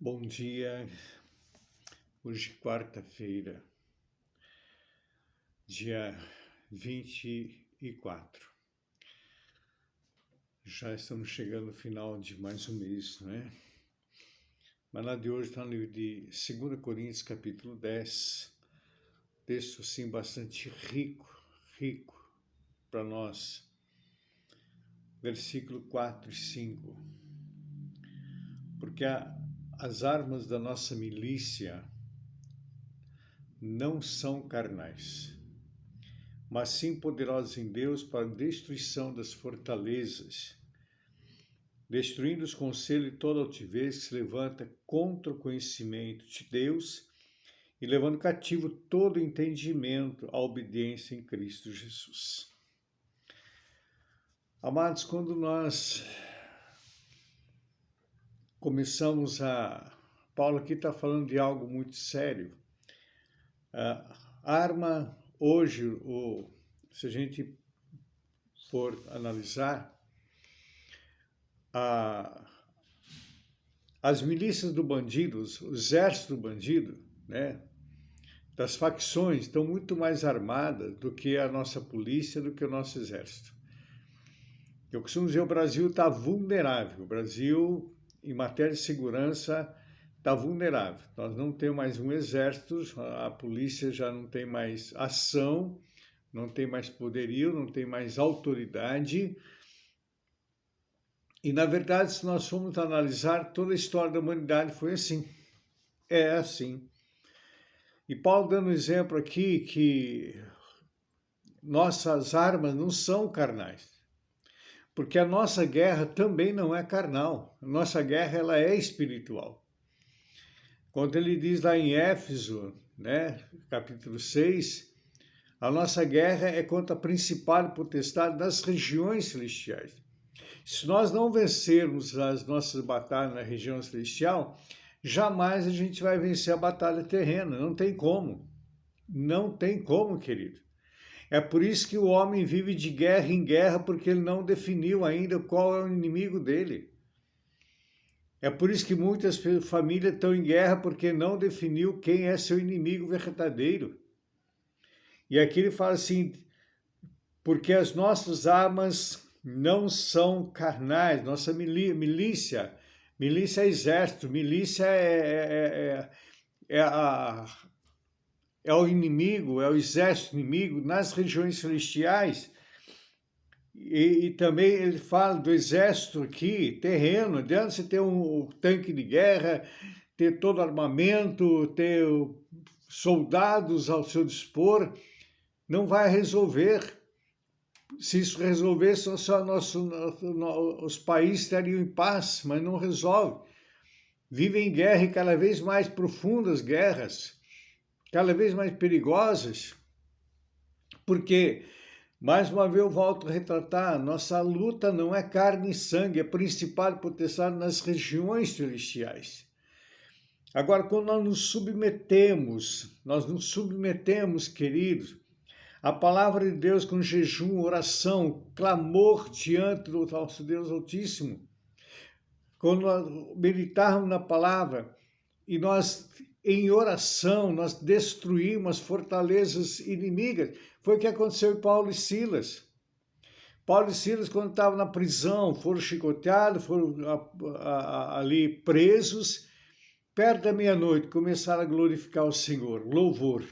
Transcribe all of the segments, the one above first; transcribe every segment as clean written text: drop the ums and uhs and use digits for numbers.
Bom dia, hoje quarta-feira, dia 24. Já estamos chegando no final de mais um mês, não é? Mas lá de hoje está no livro de 2 Coríntios, capítulo 10, texto assim bastante rico para nós. Versículo 4 e 5. Porque as armas da nossa milícia não são carnais, mas sim poderosas em Deus para a destruição das fortalezas, destruindo os conselhos e toda altivez que se levanta contra o conhecimento de Deus e levando cativo todo entendimento à obediência em Cristo Jesus. Amados, quando nós começamos Paulo aqui está falando de algo muito sério. A arma, hoje, se a gente for analisar, as milícias do bandido, o exército do bandido, né, das facções, estão muito mais armadas do que a nossa polícia, do que o nosso exército. Eu costumo dizer que o Brasil está vulnerável. O Brasil, em matéria de segurança, está vulnerável. Nós não temos mais um exército, a polícia já não tem mais ação, não tem mais poderio, não tem mais autoridade. E, na verdade, se nós formos analisar, toda a história da humanidade foi assim. É assim. E Paulo dando um exemplo aqui que nossas armas não são carnais. Porque a nossa guerra também não é carnal. A nossa guerra ela é espiritual. Quando ele diz lá em Éfeso, né, capítulo 6, a nossa guerra é contra a principal potestade das regiões celestiais. Se nós não vencermos as nossas batalhas na região celestial, jamais a gente vai vencer a batalha terrena. Não tem como. Não tem como, querido. É por isso que o homem vive de guerra em guerra, porque ele não definiu ainda qual é o inimigo dele. É por isso que muitas famílias estão em guerra, porque não definiu quem é seu inimigo verdadeiro. E aqui ele fala assim, porque as nossas armas não são carnais, nossa milícia é exército, milícia é o inimigo, é o exército inimigo nas regiões celestiais. E também ele fala do exército aqui, terreno. Não adianta você ter um tanque de guerra, ter todo armamento, ter soldados ao seu dispor. Não vai resolver. Se isso resolvesse, os países estariam em paz, mas não resolve. Vivem em guerra e cada vez mais profundas guerras, cada vez mais perigosas, porque, mais uma vez eu volto a retratar, nossa luta não é carne e sangue, é principal potestade nas regiões celestiais. Agora, quando nós nos submetemos, queridos, a palavra de Deus com jejum, oração, clamor diante do nosso Deus Altíssimo, quando nós meditarmos na palavra e nós, em oração, nós destruímos as fortalezas inimigas. Foi o que aconteceu em Paulo e Silas. Paulo e Silas, quando estavam na prisão, foram chicoteados, foram ali presos, perto da meia-noite, começaram a glorificar o Senhor, louvor. O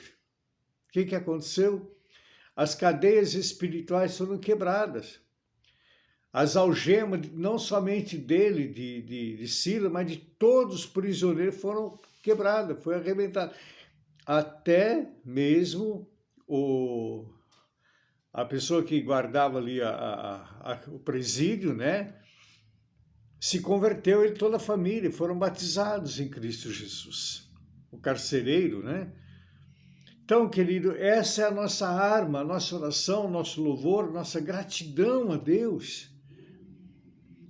que aconteceu? As cadeias espirituais foram quebradas. As algemas, não somente dele, de Silas, mas de todos os prisioneiros foram quebradas, foi arrebentada. Até mesmo a pessoa que guardava ali o presídio, né, se converteu, ele e toda a família, foram batizados em Cristo Jesus. O carcereiro, né? Então, querido, essa é a nossa arma, a nossa oração, nosso louvor, nossa gratidão a Deus.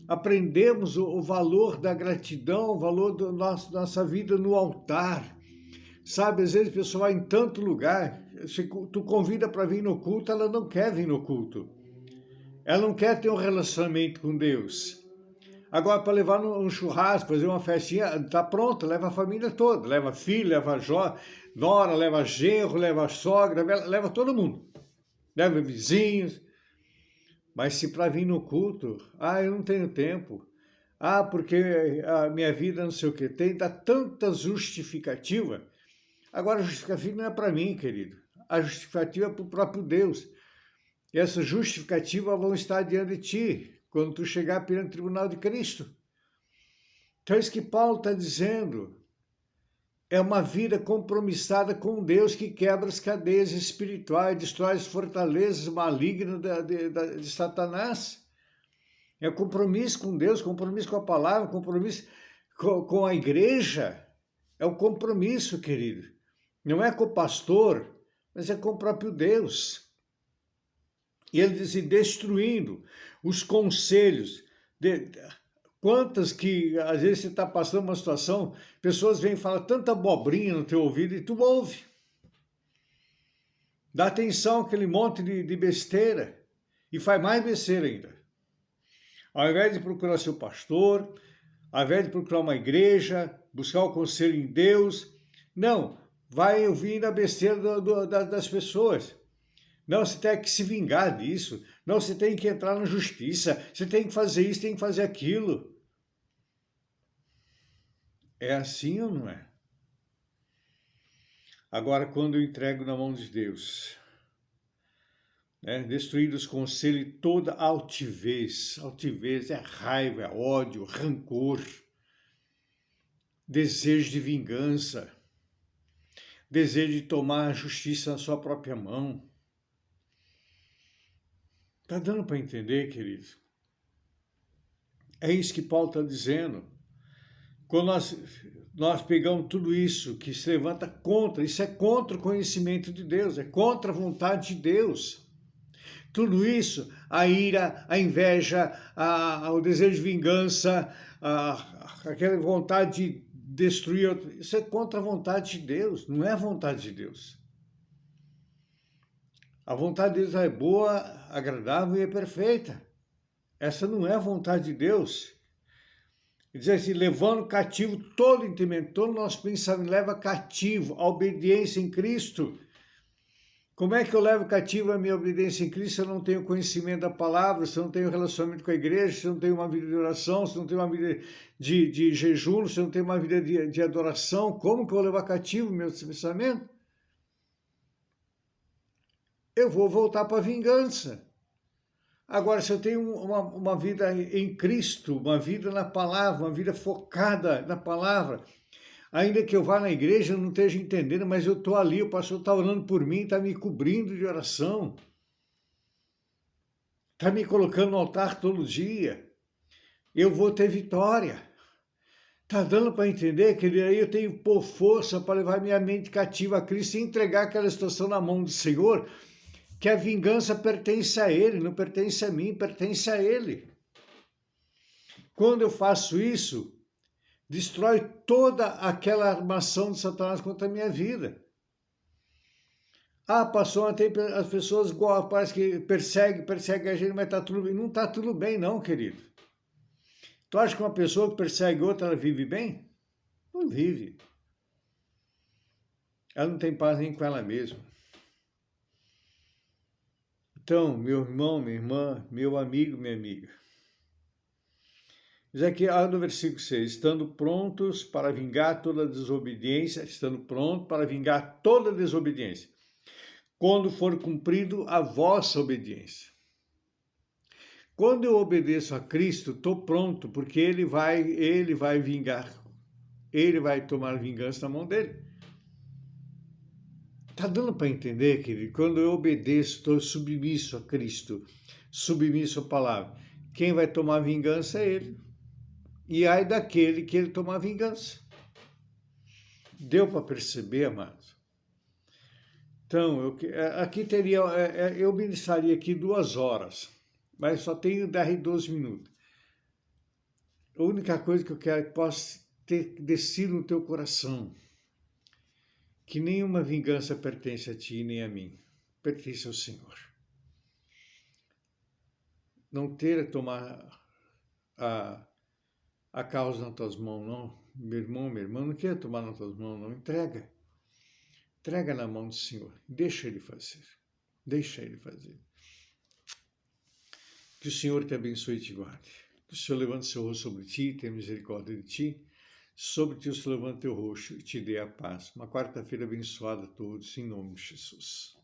Aprendemos o valor da gratidão, o valor da nossa vida no altar. Sabe, às vezes a pessoa vai em tanto lugar, tu convida para vir no culto, ela não quer vir no culto. Ela não quer ter um relacionamento com Deus. Agora, para levar um churrasco, fazer uma festinha, está pronto, leva a família toda. Leva filho, leva nora, leva genro, leva sogra, leva todo mundo. Leva vizinhos. Mas se para vir no culto, eu não tenho tempo. Porque a minha vida não sei o que tem, dá tanta justificativa. Agora, a justificativa não é para mim, querido. A justificativa é para o próprio Deus. E essa justificativa vão estar diante de ti, quando tu chegar perante o tribunal de Cristo. Então é isso que Paulo está dizendo. É uma vida compromissada com Deus que quebra as cadeias espirituais, destrói as fortalezas malignas de Satanás. É compromisso com Deus, compromisso com a palavra, compromisso com a igreja. É o compromisso, querido. Não é com o pastor, mas é com o próprio Deus. E ele diz, destruindo os conselhos. Quantas que, às vezes, você está passando uma situação, pessoas vêm e falam tanta abobrinha no teu ouvido e tu ouve. Dá atenção àquele monte de besteira e faz mais besteira ainda. Ao invés de procurar seu pastor, ao invés de procurar uma igreja, buscar o conselho em Deus, não, vai ouvir a besteira das pessoas. Não, você tem que se vingar disso. Não, você tem que entrar na justiça. Você tem que fazer isso, tem que fazer aquilo. É assim ou não é? Agora, quando eu entrego na mão de Deus, destruído os conselhos e toda altivez. Altivez é raiva, é ódio, rancor, desejo de vingança, desejo de tomar a justiça na sua própria mão. Está dando para entender, queridos? É isso que Paulo está dizendo. Quando nós pegamos tudo isso que se levanta contra, isso é contra o conhecimento de Deus, é contra a vontade de Deus. Tudo isso, a ira, a inveja, o desejo de vingança, aquela vontade de destruir, isso é contra a vontade de Deus, não é a vontade de Deus. A vontade de Deus é boa, agradável e é perfeita. Essa não é a vontade de Deus. Ele diz assim, levando cativo todo entendimento, todo nosso pensamento, leva cativo a obediência em Cristo. Como é que eu levo cativo a minha obediência em Cristo se eu não tenho conhecimento da palavra, se eu não tenho relacionamento com a igreja, se eu não tenho uma vida de oração, se eu não tenho uma vida de jejum, se eu não tenho uma vida de adoração? Como que eu vou levar cativo o meu pensamento? Eu vou voltar para a vingança. Agora, se eu tenho uma vida em Cristo, uma vida na palavra, uma vida focada na palavra, ainda que eu vá na igreja, eu não esteja entendendo, mas eu estou ali, o pastor está orando por mim, está me cobrindo de oração, está me colocando no altar todo dia, eu vou ter vitória. Está dando para entender que aí eu tenho que pôr força para levar minha mente cativa a Cristo e entregar aquela situação na mão do Senhor, que a vingança pertence a Ele, não pertence a mim, pertence a Ele. Quando eu faço isso, destrói toda aquela armação de Satanás contra a minha vida. Pastor, tem as pessoas parece que perseguem a gente, mas está tudo bem. Não está tudo bem não, querido. Tu acha que uma pessoa que persegue outra, ela vive bem? Não vive. Ela não tem paz nem com ela mesma. Então, meu irmão, minha irmã, meu amigo, minha amiga. Diz aqui no versículo 6, estando prontos para vingar toda desobediência, estando pronto para vingar toda desobediência, quando for cumprido a vossa obediência. Quando eu obedeço a Cristo, estou pronto, porque Ele vai vingar, Ele vai tomar vingança na mão dele. Está dando para entender, querido? Quando eu obedeço, estou submisso a Cristo, submisso à palavra. Quem vai tomar vingança é Ele. E ai daquele que Ele tomar vingança. Deu para perceber, amados? Então, aqui eu ministraria aqui 2 horas, mas só tenho 10 e 12 minutos. A única coisa que eu quero é que possa ter descido no teu coração, que nenhuma vingança pertence a ti nem a mim, pertence ao Senhor. Não ter a tomar a causa nas tuas mãos, não. Meu irmão, minha irmã, não quer tomar nas tuas mãos, não. Entrega. Entrega na mão do Senhor. Deixa Ele fazer. Deixa Ele fazer. Que o Senhor te abençoe e te guarde. Que o Senhor levante seu rosto sobre ti, tenha misericórdia de ti. Sobre ti o Senhor levante teu rosto e te dê a paz. Uma quarta-feira abençoada a todos, em nome de Jesus.